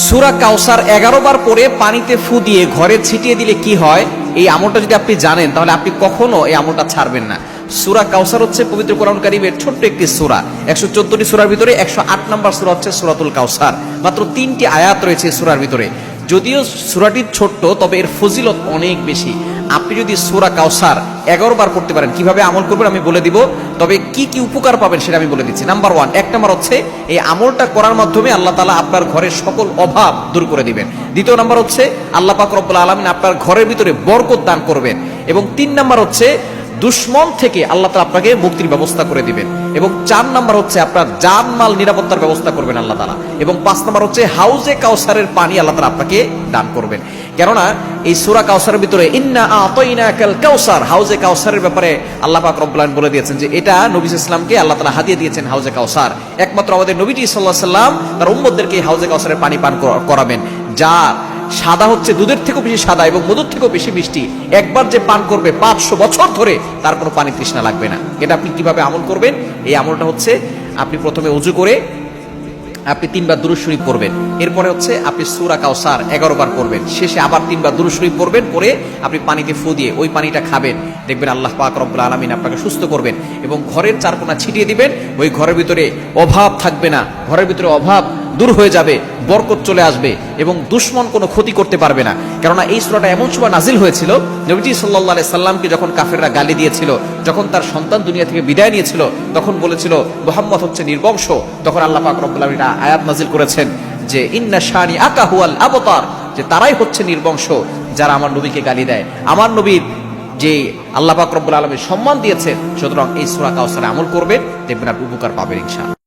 সূরা কাউসার 11 বার পরে পানিতে ফু দিয়ে ঘরে ছিটিয়ে দিলে কি হয়, এই আমলটা যদি আপনি জানেন তাহলে আপনি কখনো এই আমলটা ছাড়বেন না। সূরা কাউসার হচ্ছে পবিত্র কোরআন কারীমের ছোট্ট একটি সূরা। 114টি সূরার ভিতরে 108 নম্বর সূরা হচ্ছে সূরাতুল কাউসার। মাত্র 3টি আয়াত রয়েছে সূরার ভিতরে। যদিও সূরাটি ছোট্ট, তবে এর ফজিলত অনেক বেশি। আপনি যদি সূরা কাউসার 11 বার পড়তে পারেন, কিভাবে আমল করবেন আমি বলে দিব, তবে কি কি উপকার পাবেন সেটা আমি বলে দিচ্ছি। নাম্বার 1, 1 নম্বর হচ্ছে এই আমলটা করার মাধ্যমে আল্লাহ তাআলা আপনার ঘরের সকল অভাব দূর করে দিবেন। দ্বিতীয় নম্বর হচ্ছে আল্লাহ পাক রব্বুল আলামিন আপনার ঘরের ভিতরে বরকত দান করবেন। এবং 3 নম্বর হচ্ছে দুশ্মন থেকে আল্লাহ তাআলা আপনাকে মুক্তির ব্যবস্থা করে দিবেন। এবং 4 নম্বর হচ্ছে আপনার জানমাল নিরাপত্তার ব্যবস্থা করবেন আল্লাহ তাআলা। এবং 5 নম্বর হচ্ছে হাউজে কাউসারের পানি আল্লাহ তাআলা আপনাকে দান করবেন। কেননা এই সূরা কাউসারের ভিতরে ইন্না আতাইনাকাল কাউসার, হাউজে কাউসারের ব্যাপারে আল্লাহ পাক রব্বুল আলামিন বলে দিয়েছেন যে এটা নবী সাল্লাল্লাহু আলাইহি ওয়াসাল্লামকে আল্লাহ তাআলা হাদিয়া দিয়েছেন হাউজে কাউসার। একমাত্র আমাদের নবীজি সাল্লাল্লাহু আলাইহি ওয়াসাল্লাম তার উম্মতদেরকে হাউজে কাউসারের পানি পান করাবেন, যা সাদা হচ্ছে দুধের থেকেও বেশি সাদা এবং মধুর থেকেও বেশি মিষ্টি। একবার যে পান করবে 500 বছর ধরে তার কোনো পানি তৃষ্ণা লাগবে না। এটা আপনি কিভাবে আমল করবেন? এই আমলটা হচ্ছে আপনি প্রথমে ওযু করে আপনি 3 বার দুরূদ শরীফ পড়বেন। এরপরে হচ্ছে আপনি সূরা কাউসার 11 বার পড়বেন। শেষে আবার 3 বার দুরূদ শরীফ পড়বেন। পরে আপনি পানিতে ফু দিয়ে ওই পানিটা খাবেন। দেখবেন আল্লাহ পাক রব্বুল আলামিন আপনাকে সুস্থ করবেন এবং ঘরের চারকোনা ছিটিয়ে দিবেন। ওই ঘরের ভিতরে অভাব থাকবে না, ঘরের ভিতরে অভাব দূর হয়ে যাবে, বরকত চলে আসবে এবং দুশমন কোনো ক্ষতি করতে পারবে না। কেননা এই সূরাটা এমন সময় নাজিল হয়েছিল, নবীজি সাল্লাল্লাহু আলাইহি সাল্লামকে যখন কাফেররা গালি দিয়েছিল, যখন তার সন্তান দুনিয়া থেকে বিদায় নিয়েছিল, তখন বলেছিল মুহাম্মদ হচ্ছে নির্বংশ। তখন আল্লাহ পাক রব্বুল আলামিন আয়াত নাজিল করেছেন যে ইন্না শানি আকা হুয়াল আবতার, যে তারাই হচ্ছে নির্বংশ যারা আমার নবীকে গালি দেয়। আমার নবীর যে আল্লাহ পাক রব্বুল আলামিন সম্মান দিয়েছেন, সুতরাং এই সূরা কাউসারে আমল করবেন, দেখবেন আপনি উপকার পাবেন ইনশাআল্লাহ।